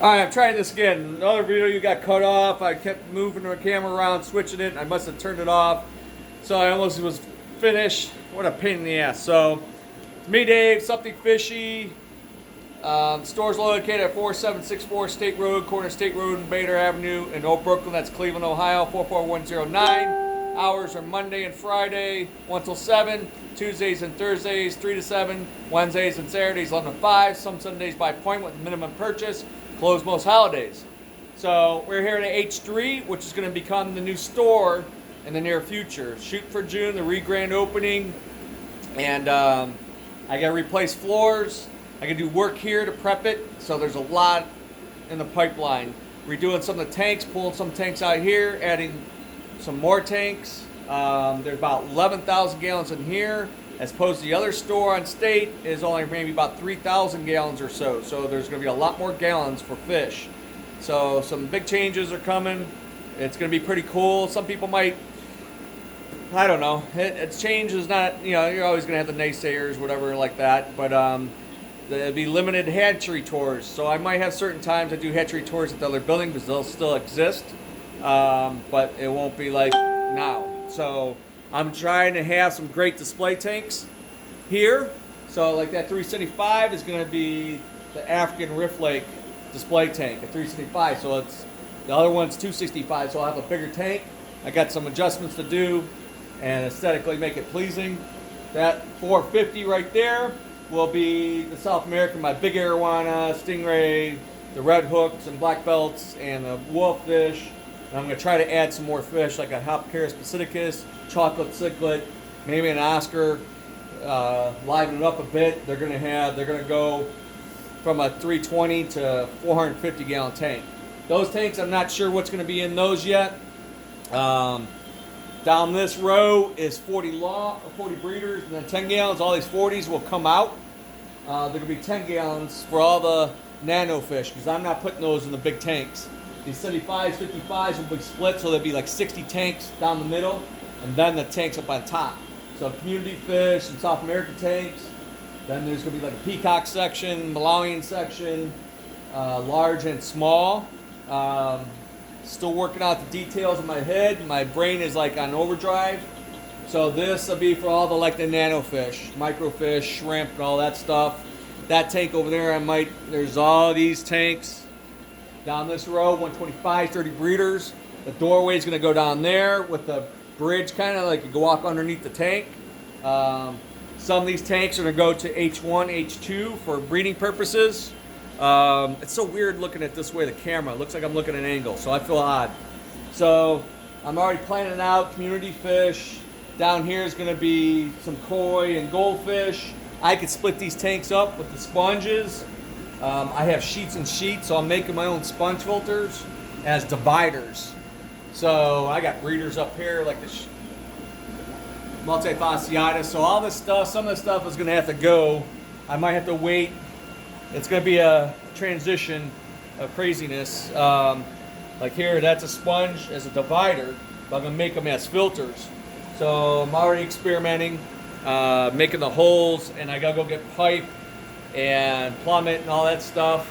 Alright, I'm trying this again. Another video you got cut off. I kept moving the camera around, switching it. I must have turned it off. So I almost was finished. What a pain in the ass. So, it's me, Dave, Something Fishy. Store's located at 4764 State Road, corner State Road and Bader Avenue in Old Brooklyn. That's Cleveland, Ohio, 44109. Hours are Monday and Friday, 1 till 7. Tuesdays and Thursdays, 3 to 7. Wednesdays and Saturdays, 11 to 5. Some Sundays by appointment with minimum purchase. Closed most holidays. So we're here at H3, which is going to become the new store in the near future. Shoot for June, the re-grand opening. And I got to replace floors. I can do work here to prep it. So there's a lot in the pipeline. Redoing some of the tanks, pulling some tanks out here, adding some more tanks. There's about 11,000 gallons in here, as opposed to the other store on State is only maybe about 3,000 gallons or so. So there's going to be a lot more gallons for fish. So some big changes are coming. It's going to be pretty cool. Some people might, I don't know. It's change is not, you know, you're always going to have the naysayers, whatever like that. But there'll be limited hatchery tours. So I might have certain times I do hatchery tours at the other building because they'll still exist. But it won't be like now. So I'm trying to have some great display tanks here. So like that 375 is going to be the African Rift Lake display tank at 375. So it's the other one's 265. So I'll have a bigger tank. I got some adjustments to do and aesthetically make it pleasing. That 450 right there will be the South American, my big arowana, stingray, the red hooks and black belts, and the wolffish. And I'm going to try to add some more fish like a Hopcaris pacificus, chocolate cichlid, maybe an Oscar, liven it up a bit. They're going to go from a 320 to 450 gallon tank. Those tanks, I'm not sure what's going to be in those yet. Down this row is 40 breeders and then 10 gallons. All these 40s will come out. They're going to be 10 gallons for all the nano fish because I'm not putting those in the big tanks. These 75s, 55s will be split, so there'll be like 60 tanks down the middle, and then the tanks up on top. So community fish and South American tanks. Then there's going to be like a peacock section, Malawian section, large and small. Still working out the details in my head. My brain is like on overdrive. So this will be for all the like the nano fish, microfish, shrimp, and all that stuff. That tank over there, there's all these tanks. Down this row, 125, 30 breeders. The doorway is going to go down there with the bridge kind of like you go walk underneath the tank. Some of these tanks are going to go to H1, H2 for breeding purposes. It's so weird looking at this way, the camera. It looks like I'm looking at an angle, so I feel odd. So I'm already planning out community fish. Down here is going to be some koi and goldfish. I could split these tanks up with the sponges. I have sheets and sheets, so I'm making my own sponge filters as dividers. So I got breeders up here like the multifasciitis. So all this stuff, some of this stuff is going to have to go. I might have to wait. It's going to be a transition of craziness. Like here, that's a sponge as a divider, but I'm going to make them as filters. So I'm already experimenting, making the holes, and I got to go get pipe and plummet and all that stuff.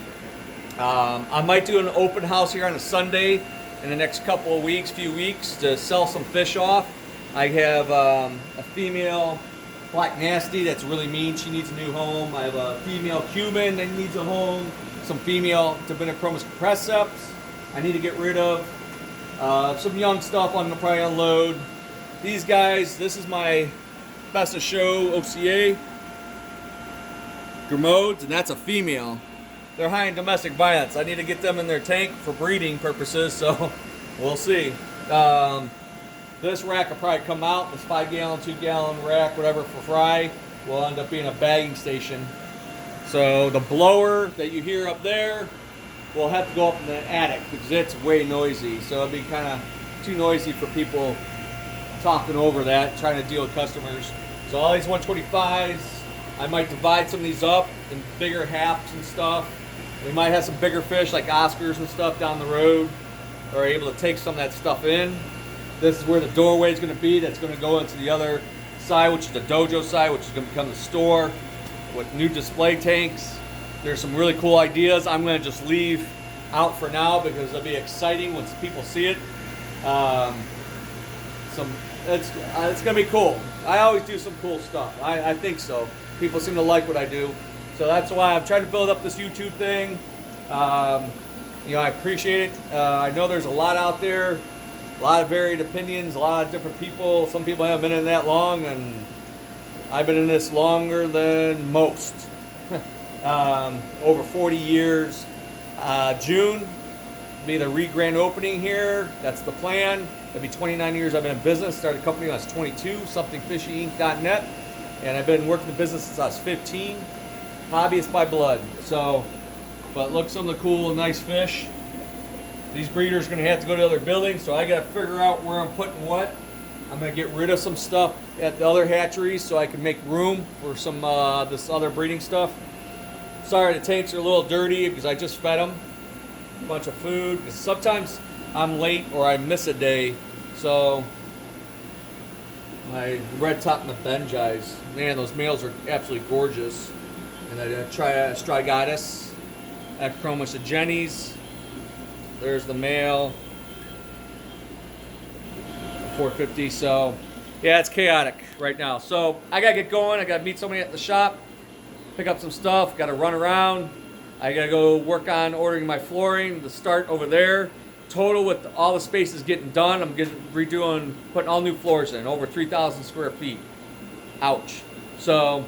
I might do an open house here on a Sunday in the next couple of weeks, few weeks, to sell some fish off. I have a female black nasty that's really mean. She needs a new home. I have a female Cuban that needs a home. Some female Tabinochromis compresseps I need to get rid of. Some young stuff I'm going to probably unload. These guys, this is my best of show OCA. Grimodes, and that's a female. They're high in domestic violence. I need to get them in their tank for breeding purposes, so we'll see. This rack will probably come out. This 5-gallon, 2-gallon rack, whatever, for fry will end up being a bagging station. So the blower that you hear up there will have to go up in the attic because it's way noisy. So it'll be kind of too noisy for people talking over that, trying to deal with customers. So all these 125s, I might divide some of these up in bigger halves and stuff. We might have some bigger fish like Oscars and stuff down the road, or able to take some of that stuff in. This is where the doorway is going to be. That's going to go into the other side, which is the dojo side, which is going to become the store with new display tanks. There's some really cool ideas. I'm going to just leave out for now because it'll be exciting once people see it. It's gonna be cool. I always do some cool stuff. I think so. People seem to like what I do, so that's why I'm trying to build up this YouTube thing. I appreciate it. I know there's a lot out there, a lot of varied opinions, a lot of different people. Some people haven't been in that long, and I've been in this longer than most. Over 40 years. June be the grand opening here. That's the plan. It'll be 29 years I've been in business. Started a company when I was 22, Somethingfishyinc.net, and I've been working the business since I was 15. Hobbyist by blood. So, but look, some of the cool, nice fish. These breeders are going to have to go to other buildings, so I got to figure out where I'm putting what. I'm going to get rid of some stuff at the other hatcheries so I can make room for some this other breeding stuff. Sorry, the tanks are a little dirty because I just fed them a bunch of food. Sometimes I'm late or I miss a day, so my red top and the Benjis, man, those males are absolutely gorgeous. And I try Strigatus, Acromis of Jenny's. There's the male, 450. So yeah, it's chaotic right now. So I gotta get going. I gotta meet somebody at the shop, pick up some stuff. Gotta run around. I gotta go work on ordering my flooring. The start over there. Total with all the spaces getting done, I'm putting all new floors in, over 3,000 square feet. Ouch. So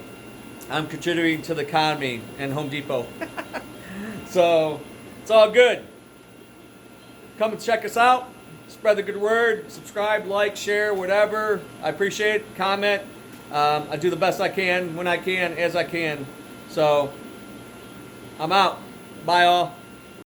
I'm contributing to the economy and Home Depot. So it's all good. Come and check us out. Spread the good word. Subscribe, like, share, whatever. I appreciate it. Comment. I do the best I can, when I can, as I can. So I'm out. Bye all.